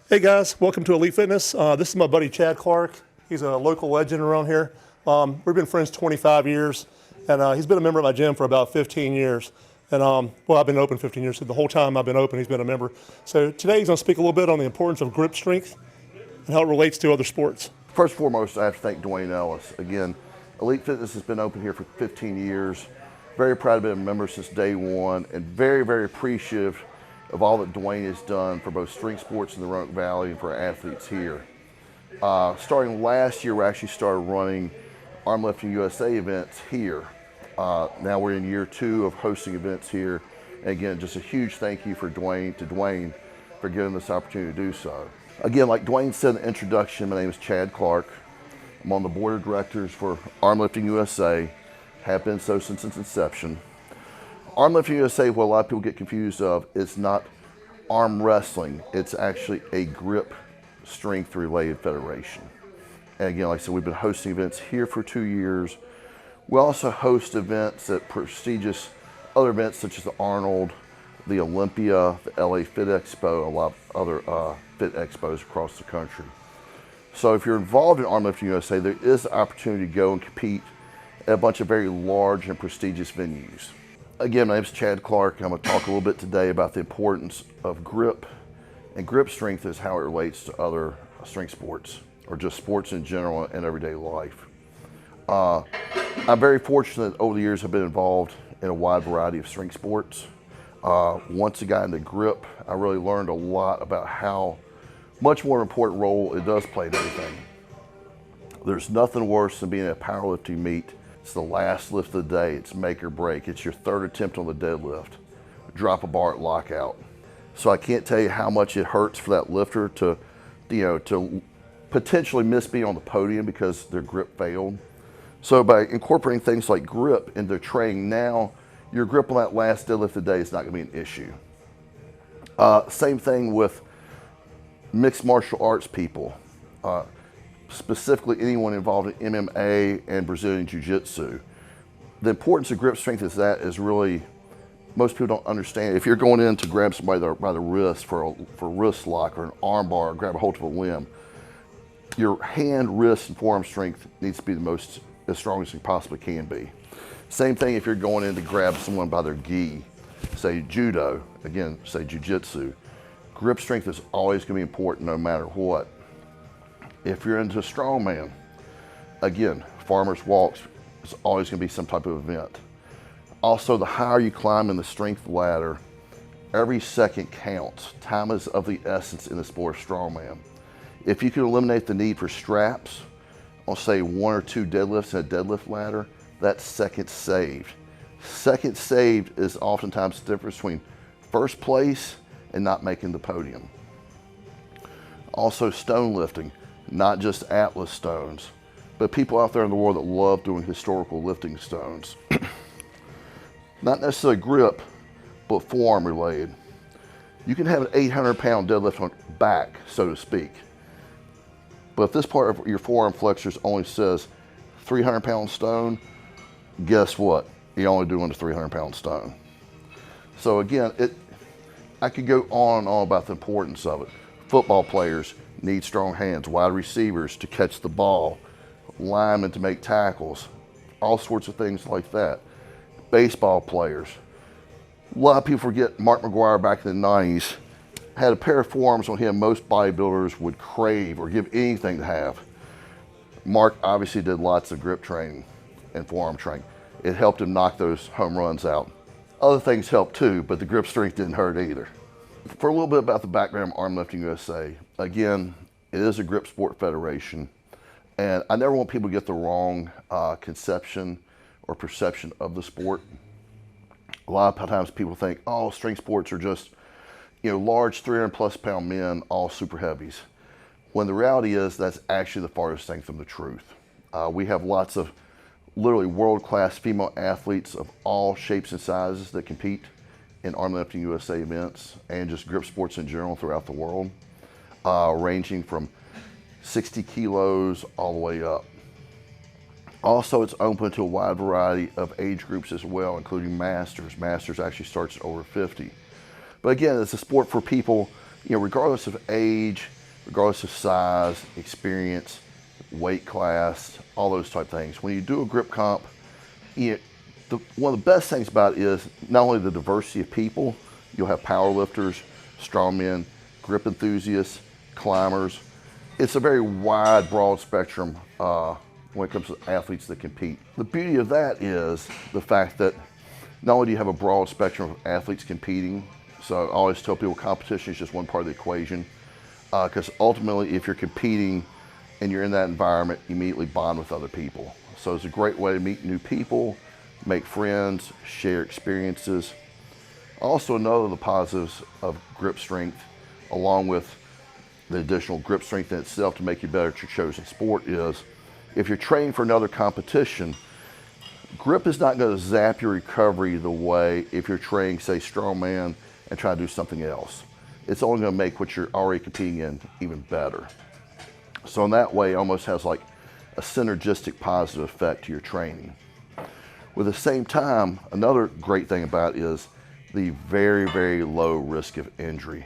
Hey guys, welcome to Elite Fitness. This is my buddy Chad Clark. He's a local legend around here. We've been friends 25 years, and he's been a member of my gym for about 15 years. And well, I've been open 15 years, so the whole time I've been open, he's been a member. So today he's going to speak a little bit on the importance of grip strength and how it relates to other sports. First and foremost, I have to thank Dwayne Ellis. Again, Elite Fitness has been open here for 15 years. Very proud to be a member since day one, and very, very appreciative of all that Dwayne has done for both strength sports in the Roanoke Valley and for our athletes here. Starting last year, we actually started running Arm Lifting USA events here. Now we're in year 2 of hosting events here. And again, just a huge thank you for Dwayne for giving this opportunity to do so. Again, like Dwayne said in the introduction, my name is Chad Clark. I'm on the board of directors for Arm Lifting USA, have been so since its inception. Arm Lifting USA, what a lot of people get confused of, is not arm wrestling. It's actually a grip strength related federation. And again, like I said, we've been hosting events here for 2 years. We also host events at prestigious other events such as the Arnold, the Olympia, the LA Fit Expo, a lot of other fit expos across the country. So if you're involved in Arm Lifting USA, there is the opportunity to go and compete at a bunch of very large and prestigious venues. Again, my name is Chad Clark. I'm going to talk a little bit today about the importance of grip, and grip strength is how it relates to other strength sports, or just sports in general and everyday life. I'm very fortunate that over the years I've been involved in a wide variety of strength sports. Once I got into grip, I really learned a lot about how much more important role it does play in everything. There's nothing worse than being at a powerlifting meet. It's the last lift of the day. It's make or break. It's your third attempt on the deadlift. Drop a bar at lockout. So I can't tell you how much it hurts for that lifter to potentially miss being on the podium because their grip failed. So by incorporating things like grip into training now, your grip on that last deadlift of the day is not going to be an issue. Same thing with mixed martial arts people. Specifically anyone involved in MMA and Brazilian Jiu-Jitsu. The importance of grip strength is really, most people don't understand. If you're going in to grab somebody by the wrist for a wrist lock or an arm bar or grab a hold of a limb, your hand, wrist, and forearm strength needs to be as strong as you possibly can be. Same thing if you're going in to grab someone by their gi, say judo, again, say jiu-jitsu. Grip strength is always going to be important no matter what. If you're into strongman, again, farmer's walks is always going to be some type of event. Also, the higher you climb in the strength ladder, every second counts. Time is of the essence in the sport of strongman. If you can eliminate the need for straps on, say, 1 or 2 deadlifts in a deadlift ladder, that's second saved. Second saved is oftentimes the difference between first place and not making the podium. Also, stone lifting. Not just Atlas stones, but people out there in the world that love doing historical lifting stones. Not necessarily grip, but forearm related. You can have an 800-pound deadlift on back, so to speak. But if this part of your forearm flexors only says 300-pound stone, guess what? You're only doing a 300-pound stone. So again, I could go on and on about the importance of it. Football players need strong hands, wide receivers to catch the ball, linemen to make tackles, all sorts of things like that. Baseball players. A lot of people forget Mark McGwire back in the 90s had a pair of forearms on him most bodybuilders would crave or give anything to have. Mark obviously did lots of grip training and forearm training. It helped him knock those home runs out. Other things helped too, but the grip strength didn't hurt either. For a little bit about the background of Arm Lifting USA, again, it is a grip sport federation, and I never want people to get the wrong conception or perception of the sport. A lot of times people think, oh, strength sports are just, large 300+ pound men, all super heavies. When the reality is that's actually the farthest thing from the truth. We have lots of literally world-class female athletes of all shapes and sizes that compete in Arm Lifting USA events and just grip sports in general throughout the world, ranging from 60 kilos all the way up. Also, it's open to a wide variety of age groups as well, including masters. Masters actually starts at over 50. But again, it's a sport for people, regardless of age, regardless of size, experience, weight class, all those type things. When you do a grip comp, one of the best things about it is not only the diversity of people, you'll have power lifters, strongmen, grip enthusiasts, climbers. It's a very wide, broad spectrum when it comes to athletes that compete. The beauty of that is the fact that not only do you have a broad spectrum of athletes competing, so I always tell people competition is just one part of the equation, because ultimately if you're competing and you're in that environment, you immediately bond with other people. So it's a great way to meet new people, make friends, share experiences. Also, another of the positives of grip strength, along with the additional grip strength in itself to make you better at your chosen sport, is if you're training for another competition, grip is not going to zap your recovery the way if you're training, say, strongman and trying to do something else. It's only going to make what you're already competing in even better. So in that way, it almost has like a synergistic positive effect to your training. With the same time, another great thing about it is the very, very low risk of injury.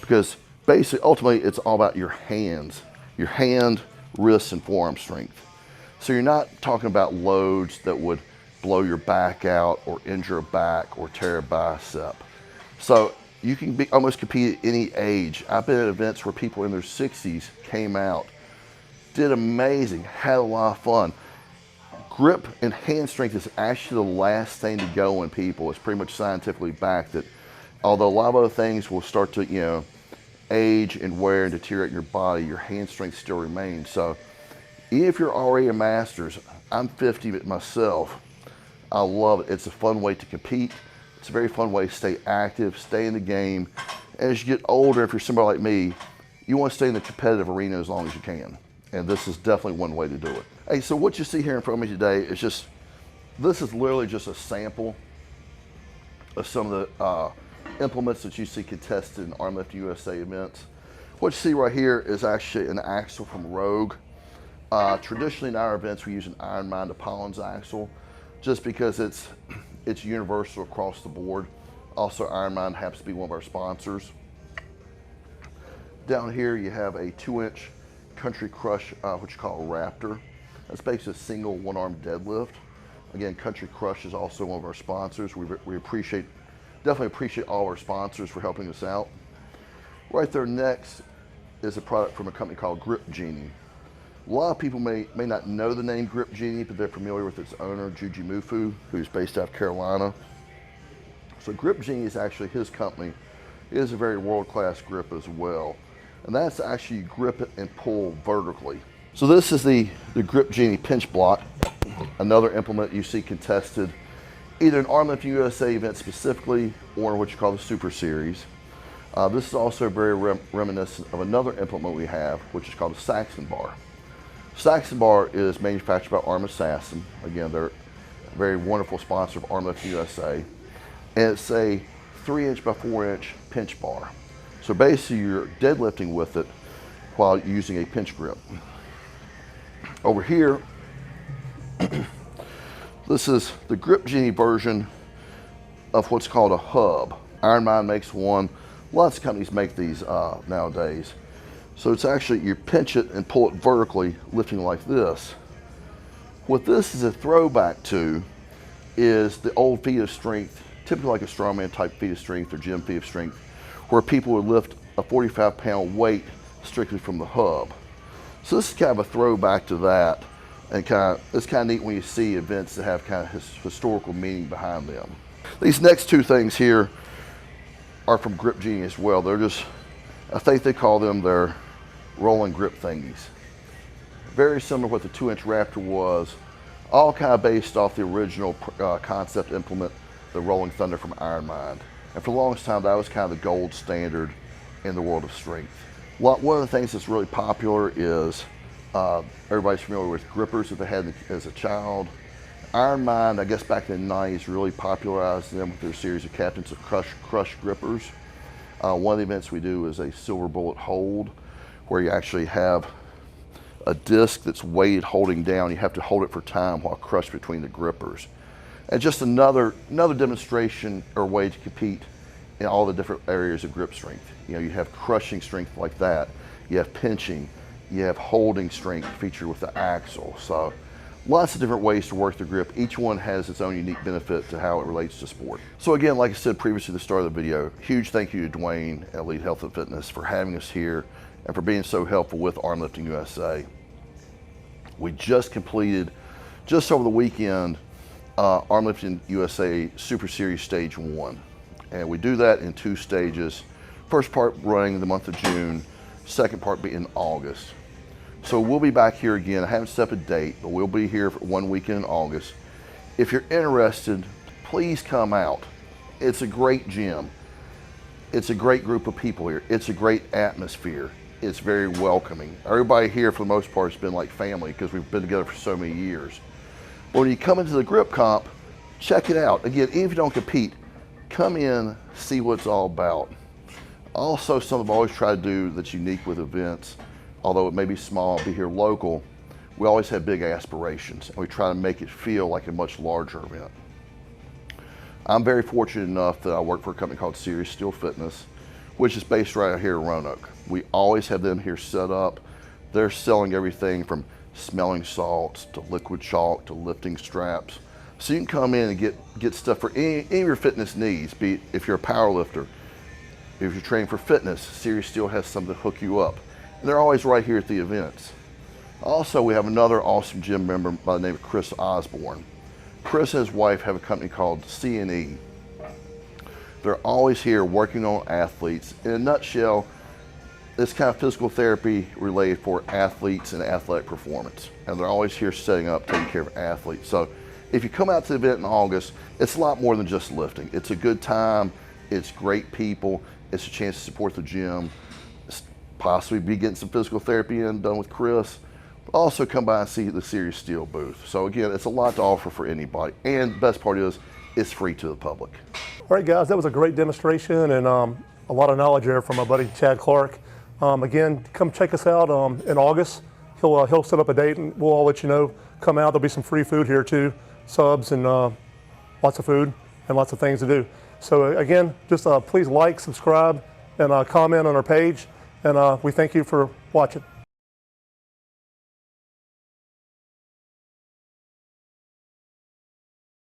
Because basically, ultimately, it's all about your hands, your hand, wrist, and forearm strength. So you're not talking about loads that would blow your back out or injure a back or tear a bicep. So you can almost compete at any age. I've been at events where people in their 60s came out, did amazing, had a lot of fun. Grip and hand strength is actually the last thing to go in people. It's pretty much scientifically backed that although a lot of other things will start to, age and wear and deteriorate your body, your hand strength still remains. So even if you're already a master's, I'm 50 myself, I love it. It's a fun way to compete. It's a very fun way to stay active, stay in the game. And as you get older, if you're somebody like me, you want to stay in the competitive arena as long as you can. And this is definitely one way to do it. Hey, so what you see here in front of me today is this is literally just a sample of some of the implements that you see contested in Arm Lift USA events. What you see right here is actually an axle from Rogue. Traditionally in our events, we use an Ironmind Apollon's axle just because it's universal across the board. Also, Ironmind happens to be one of our sponsors. Down here, you have a 2-inch Country Crush, what you call a Raptor. That's basically a single one-arm deadlift. Again, Country Crush is also one of our sponsors. We definitely appreciate all our sponsors for helping us out. Right there next is a product from a company called Grip Genie. A lot of people may not know the name Grip Genie, but they're familiar with its owner, Juji Mufu, who's based out of Carolina. So Grip Genie is actually his company. It is a very world-class grip as well. And that's actually grip it and pull vertically. So this is the Grip Genie pinch block, another implement you see contested either in Arm Lift USA event specifically or what you call the Super Series. This is also very reminiscent of another implement we have, which is called the Saxon Bar. Saxon Bar is manufactured by Arm Assassin. Again, they're a very wonderful sponsor of Arm Lift USA. And it's a 3-inch by 4-inch pinch bar. So basically you're deadlifting with it while using a pinch grip. Over here, this is the Grip Genie version of what's called a hub. Ironmind makes one. Lots of companies make these nowadays. So it's actually, you pinch it and pull it vertically, lifting like this. What this is a throwback to is the old feat of strength, typically like a strongman type feat of strength or gym feat of strength, where people would lift a 45-pound weight strictly from the hub. So this is kind of a throwback to that, and it's kind of neat when you see events that have kind of historical meaning behind them. These next two things here are from Grip Genie as well. They're just, I think they call them their rolling grip thingies. Very similar to what the 2-inch Raptor was, all kind of based off the original concept implement, the Rolling Thunder from Ironmind. And for the longest time, that was kind of the gold standard in the world of strength. One of the things that's really popular is, everybody's familiar with grippers that they had as a child. Ironmind, I guess back in the 90s, really popularized them with their series of Captains of Crush grippers. One of the events we do is a silver bullet hold, where you actually have a disc that's weighted holding down. You have to hold it for time while crushed between the grippers. And just another demonstration or way to compete in all the different areas of grip strength. You know, you have crushing strength like that. you have pinching, you have holding strength featured with the axle. So lots of different ways to work the grip. Each one has its own unique benefit to how it relates to sport. So again, like I said previously at the start of the video, huge thank you to Dwayne at Elite Health and Fitness for having us here and for being so helpful with Arm Lifting USA. We just completed, just over the weekend, Arm Lifting USA Super Series Stage 1. And we do that in 2 stages. First part running the month of June, second part being in August. So we'll be back here again. I haven't set a date, but we'll be here for 1 weekend in August. If you're interested, please come out. It's a great gym. It's a great group of people here. It's a great atmosphere. It's very welcoming. Everybody here, for the most part, has been like family because we've been together for so many years. But when you come into the grip comp, check it out. Again, even if you don't compete, come in, see what it's all about. Also, something I've always tried to do that's unique with events, although it may be small, be here local, we always have big aspirations and we try to make it feel like a much larger event. I'm very fortunate enough that I work for a company called Serious Steel Fitness, which is based right here in Roanoke. We always have them here set up. They're selling everything from smelling salts to liquid chalk to lifting straps. So you can come in and get stuff for any of your fitness needs, be it if you're a power lifter, if you're training for fitness, Serious Steel has something to hook you up. And they're always right here at the events. Also, we have another awesome gym member by the name of Chris Osborne. Chris and his wife have a company called C&E. They're always here working on athletes. In a nutshell, it's kind of physical therapy related for athletes and athletic performance. And they're always here setting up, taking care of athletes. So if you come out to the event in August, it's a lot more than just lifting. It's a good time, it's great people, it's a chance to support the gym, possibly be getting some physical therapy in done with Chris. Also come by and see the Serious Steel booth. So again, it's a lot to offer for anybody. And the best part is, it's free to the public. All right, guys, that was a great demonstration and a lot of knowledge there from my buddy Chad Clark. Again, come check us out in August. He'll set up a date and we'll all let you know. Come out, there'll be some free food here too, subs and lots of food and lots of things to do. So again, just please like, subscribe, and comment on our page. And we thank you for watching.